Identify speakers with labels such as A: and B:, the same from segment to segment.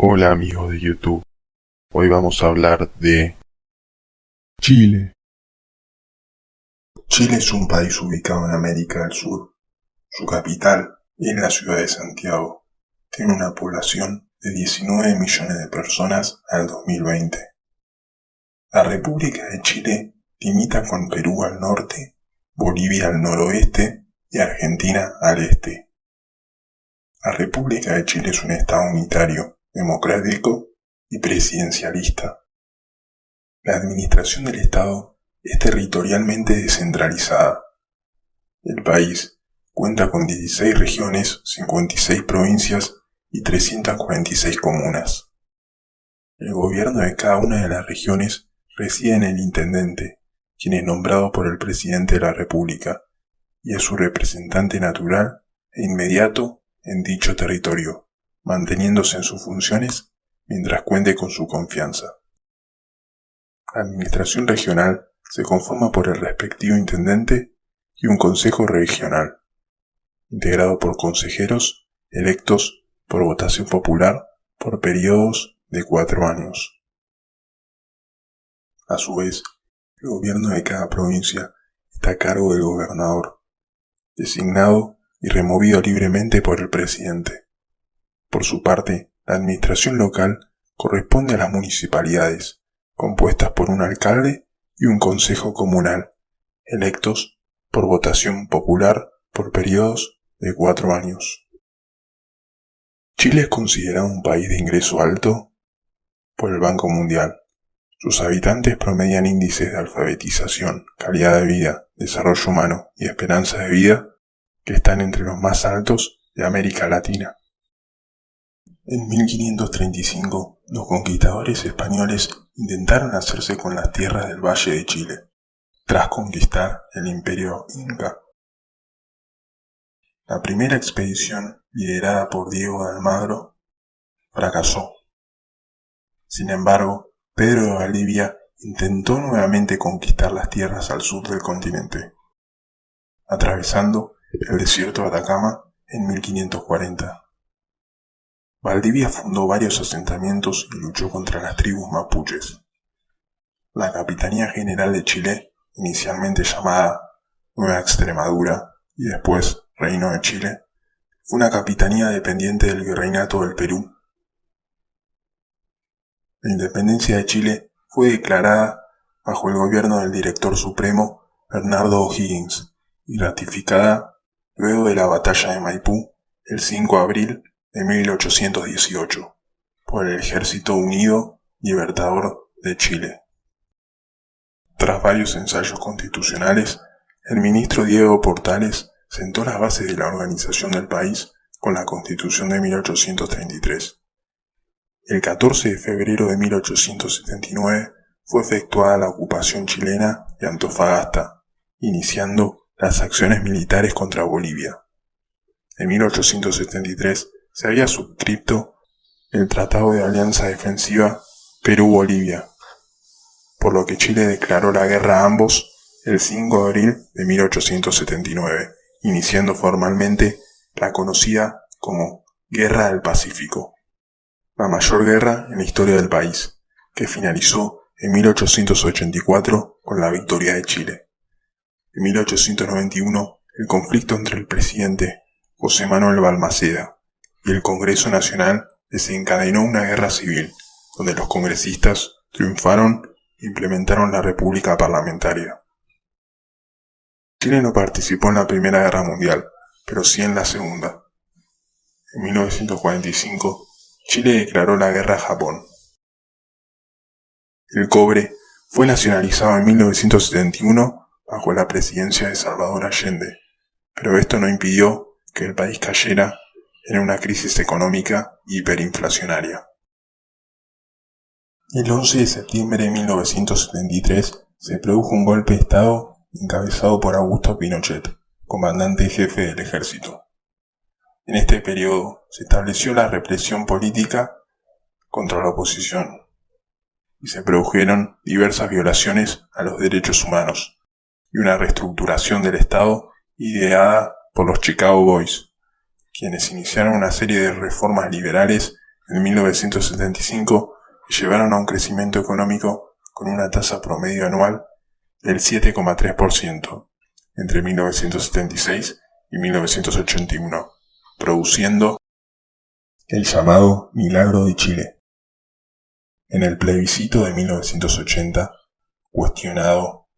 A: Hola amigos de YouTube, hoy vamos a hablar de Chile.
B: Chile es un país ubicado en América del Sur. Su capital es la ciudad de Santiago. Tiene una población de 19 millones de personas al 2020. La República de Chile limita con Perú al norte, Bolivia al noroeste y Argentina al este. La República de Chile es un estado unitario, democrático y presidencialista. La administración del estado es territorialmente descentralizada. El país cuenta con 16 regiones, 56 provincias y 346 comunas. El gobierno de cada una de las regiones reside en el intendente, quien es nombrado por el presidente de la República y es su representante natural e inmediato en dicho territorio, manteniéndose en sus funciones mientras cuente con su confianza. La administración regional se conforma por el respectivo intendente y un consejo regional, integrado por consejeros electos por votación popular por periodos de 4 años. A su vez, el gobierno de cada provincia está a cargo del gobernador, designado y removido libremente por el presidente. Por su parte, la administración local corresponde a las municipalidades, compuestas por un alcalde y un consejo comunal, electos por votación popular por periodos de 4 años. Chile es considerado un país de ingreso alto por el Banco Mundial. Sus habitantes promedian índices de alfabetización, calidad de vida, desarrollo humano y esperanza de vida que están entre los más altos de América Latina. En 1535, los conquistadores españoles intentaron hacerse con las tierras del Valle de Chile, tras conquistar el Imperio Inca. La primera expedición, liderada por Diego de Almagro, fracasó. Sin embargo, Pedro de Valdivia intentó nuevamente conquistar las tierras al sur del continente, atravesando el desierto de Atacama en 1540. Valdivia fundó varios asentamientos y luchó contra las tribus mapuches. La Capitanía General de Chile, inicialmente llamada Nueva Extremadura y después Reino de Chile, fue una capitanía dependiente del Virreinato del Perú. La independencia de Chile fue declarada bajo el gobierno del Director Supremo Bernardo O'Higgins y ratificada luego de la Batalla de Maipú el 5 de abril de 1818 por el Ejército Unido Libertador de Chile. Tras varios ensayos constitucionales, el ministro Diego Portales sentó las bases de la organización del país con la Constitución de 1833. El 14 de febrero de 1879 fue efectuada la ocupación chilena de Antofagasta, iniciando las acciones militares contra Bolivia. En 1873 se había suscrito el Tratado de Alianza Defensiva Perú-Bolivia, por lo que Chile declaró la guerra a ambos el 5 de abril de 1879, iniciando formalmente la conocida como Guerra del Pacífico, la mayor guerra en la historia del país, que finalizó en 1884 con la victoria de Chile. En 1891, el conflicto entre el presidente José Manuel Balmaceda y el Congreso Nacional desencadenó una guerra civil, donde los congresistas triunfaron e implementaron la República Parlamentaria. Chile no participó en la Primera Guerra Mundial, pero sí en la Segunda. En 1945, Chile declaró la guerra a Japón. El cobre fue nacionalizado en 1971 bajo la presidencia de Salvador Allende, pero esto no impidió que el país cayera en una crisis económica hiperinflacionaria. El 11 de septiembre de 1973 se produjo un golpe de Estado encabezado por Augusto Pinochet, comandante jefe del ejército. En este periodo se estableció la represión política contra la oposición y se produjeron diversas violaciones a los derechos humanos y una reestructuración del Estado ideada por los Chicago Boys, quienes iniciaron una serie de reformas liberales en 1975 y llevaron a un crecimiento económico con una tasa promedio anual del 7,3% entre 1976 y 1981, produciendo el llamado Milagro de Chile. En el plebiscito de 1980, cuestionado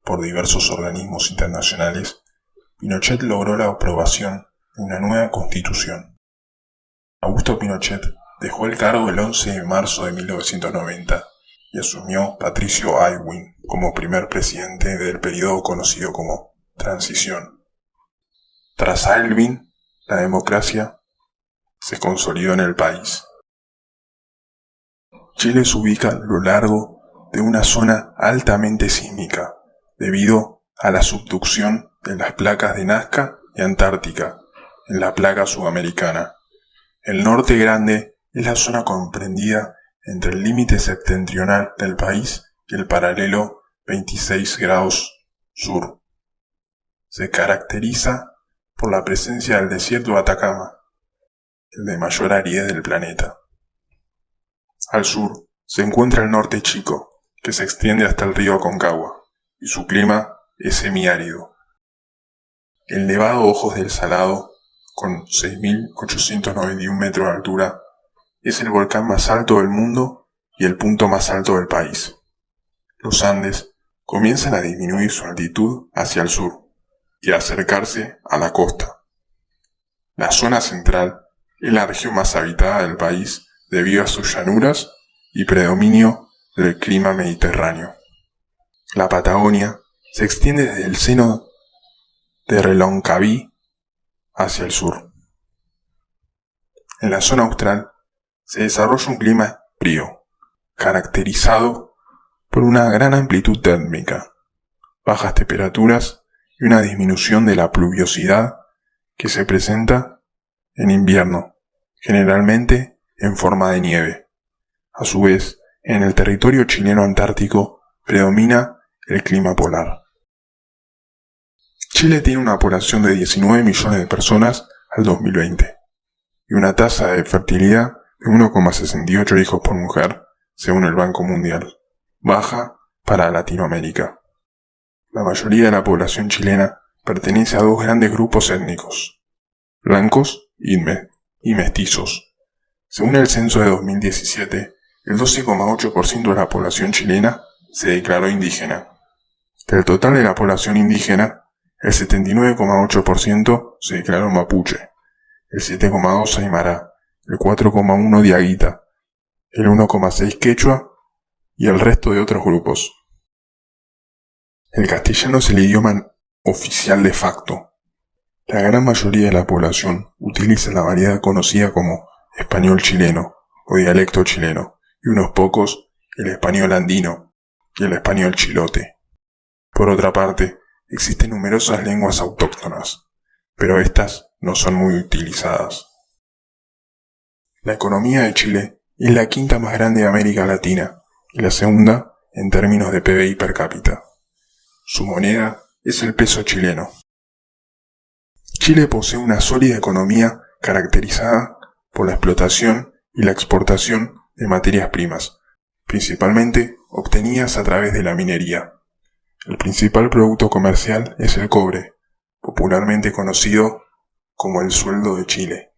B: por diversos organismos internacionales, Pinochet logró la aprobación de una nueva constitución. Augusto Pinochet dejó el cargo el 11 de marzo de 1990 y asumió Patricio Aylwin como primer presidente del periodo conocido como Transición. Tras Aylwin, la democracia se consolidó en el país. Chile se ubica a lo largo de una zona altamente sísmica, debido a la subducción de las placas de Nazca y Antártica en la placa sudamericana. El Norte Grande es la zona comprendida entre el límite septentrional del país y el paralelo 26 grados sur. Se caracteriza por la presencia del desierto de Atacama, el de mayor aridez del planeta. Al sur se encuentra el Norte Chico, que se extiende hasta el río Aconcagua, y su clima es semiárido. El Nevado Ojos del Salado, con 6.891 metros de altura, es el volcán más alto del mundo y el punto más alto del país. Los Andes comienzan a disminuir su altitud hacia el sur y a acercarse a la costa. La zona central es la región más habitada del país debido a sus llanuras y predominio del clima mediterráneo. La Patagonia se extiende desde el seno de Reloncaví hacia el sur. En la zona austral se desarrolla un clima frío, caracterizado por una gran amplitud térmica, bajas temperaturas y una disminución de la pluviosidad que se presenta en invierno, generalmente en forma de nieve. A su vez, en el territorio chileno antártico predomina el clima polar. Chile tiene una población de 19 millones de personas al 2020 y una tasa de fertilidad de 1,68 hijos por mujer, según el Banco Mundial, baja para Latinoamérica. La mayoría de la población chilena pertenece a dos grandes grupos étnicos, blancos y mestizos. Según el censo de 2017, el 12,8% de la población chilena se declaró indígena. Del total de la población indígena, el 79,8% se declaró mapuche, el 7,2% aymara, el 4,1% diaguita, el 1,6% quechua y el resto de otros grupos. El castellano es el idioma oficial de facto. La gran mayoría de la población utiliza la variedad conocida como español chileno o dialecto chileno, y unos pocos el español andino y el español chilote. Por otra parte, existen numerosas lenguas autóctonas, pero estas no son muy utilizadas. La economía de Chile es la quinta más grande de América Latina y la segunda en términos de PBI per cápita. Su moneda es el peso chileno. Chile posee una sólida economía caracterizada por la explotación y la exportación de materias primas, principalmente obtenidas a través de la minería. El principal producto comercial es el cobre, popularmente conocido como el sueldo de Chile.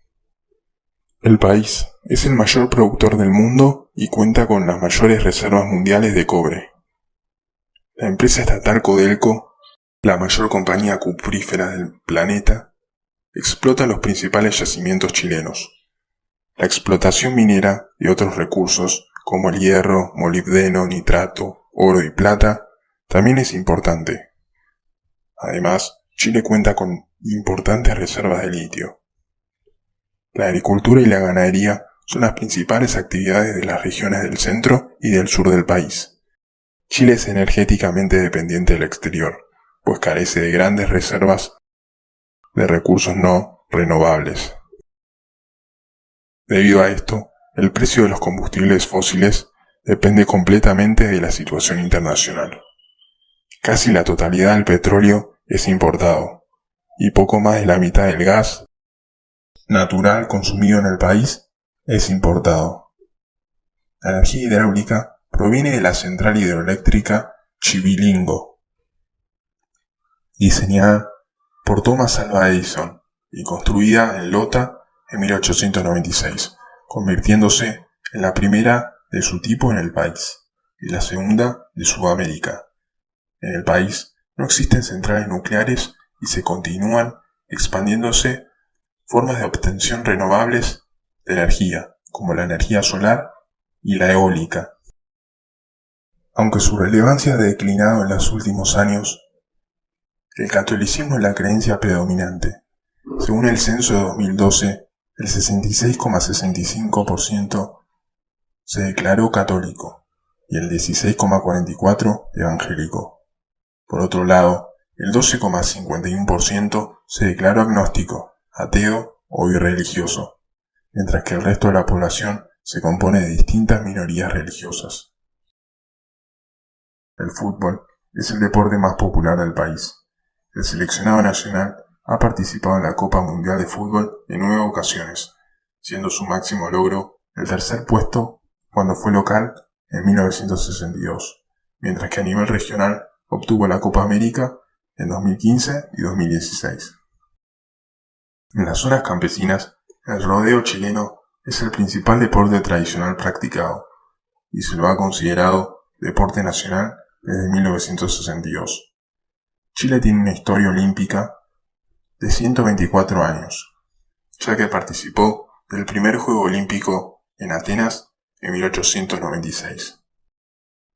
B: El país es el mayor productor del mundo y cuenta con las mayores reservas mundiales de cobre. La empresa estatal Codelco, la mayor compañía cuprífera del planeta, explota los principales yacimientos chilenos. La explotación minera de otros recursos como el hierro, molibdeno, nitrato, oro y plata también es importante. Además, Chile cuenta con importantes reservas de litio. La agricultura y la ganadería son las principales actividades de las regiones del centro y del sur del país. Chile es energéticamente dependiente del exterior, pues carece de grandes reservas de recursos no renovables. Debido a esto, el precio de los combustibles fósiles depende completamente de la situación internacional. Casi la totalidad del petróleo es importado, y poco más de la mitad del gas natural consumido en el país es importado. La energía hidráulica proviene de la central hidroeléctrica Chivilingo, diseñada por Thomas Alva Edison y construida en Lota en 1896, convirtiéndose en la primera de su tipo en el país y la segunda de Sudamérica. En el país no existen centrales nucleares y se continúan expandiéndose formas de obtención renovables de energía, como la energía solar y la eólica. Aunque su relevancia ha declinado en los últimos años, el catolicismo es la creencia predominante. Según el censo de 2012, el 66,65% se declaró católico y el 16,44% evangélico. Por otro lado, el 12,51% se declaró agnóstico, ateo o irreligioso, mientras que el resto de la población se compone de distintas minorías religiosas. El fútbol es el deporte más popular del país. El seleccionado nacional ha participado en la Copa Mundial de Fútbol en 9 ocasiones, siendo su máximo logro el tercer puesto cuando fue local en 1962, mientras que a nivel regional obtuvo la Copa América en 2015 y 2016. En las zonas campesinas, el rodeo chileno es el principal deporte tradicional practicado y se lo ha considerado deporte nacional desde 1962. Chile tiene una historia olímpica de 124 años, ya que participó del primer Juego Olímpico en Atenas en 1896.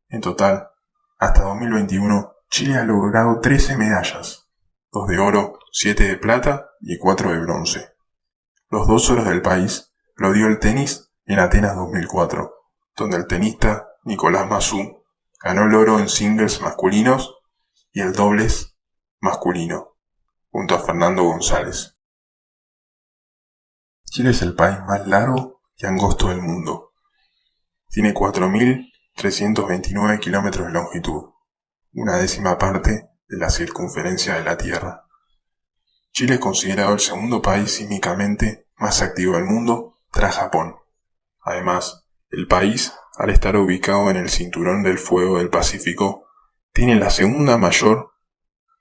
B: En total, hasta 2021, Chile ha logrado 13 medallas, 2 de oro, 7 de plata y 4 de bronce. Los 2 oros del país lo dio el tenis en Atenas 2004, donde el tenista Nicolás Massú ganó el oro en singles masculinos y el dobles masculino, junto a Fernando González. Chile es el país más largo y angosto del mundo. Tiene 4.329 kilómetros de longitud, una décima parte de la circunferencia de la Tierra. Chile es considerado el segundo país sísmicamente más activo del mundo tras Japón. Además, el país, al estar ubicado en el cinturón del fuego del Pacífico, tiene la segunda mayor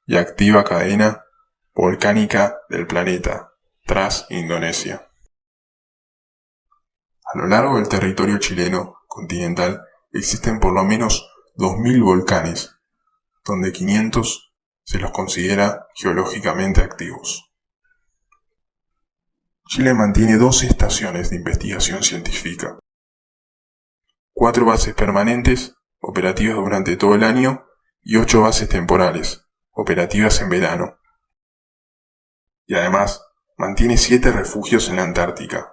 B: y activa cadena volcánica del planeta, tras Indonesia. A lo largo del territorio chileno continental existen por lo menos 2.000 volcanes, donde 500 se los considera geológicamente activos. Chile mantiene 12 estaciones de investigación científica, 4 bases permanentes, operativas durante todo el año, y 8 bases temporales, operativas en verano. Y además, mantiene 7 refugios en la Antártica,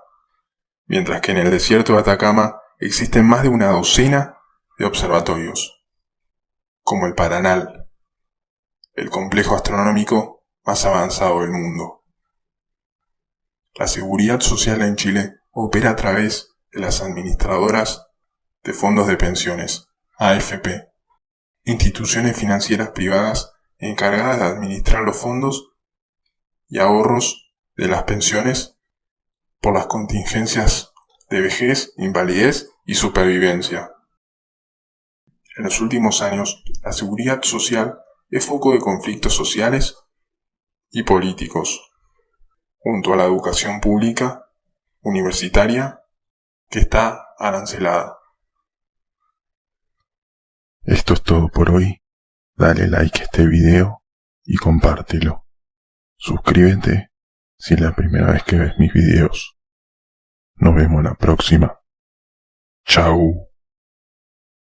B: mientras que en el desierto de Atacama existen más de una docena de observatorios, como el Paranal, el complejo astronómico más avanzado del mundo. La seguridad social en Chile opera a través de las administradoras de fondos de pensiones, AFP, instituciones financieras privadas encargadas de administrar los fondos y ahorros de las pensiones por las contingencias de vejez, invalidez y supervivencia. En los últimos años, la seguridad social es foco de conflictos sociales y políticos, junto a la educación pública, universitaria, que está arancelada.
A: Esto es todo por hoy. Dale like a este video y compártelo. Suscríbete si es la primera vez que ves mis videos. Nos vemos la próxima. Chau.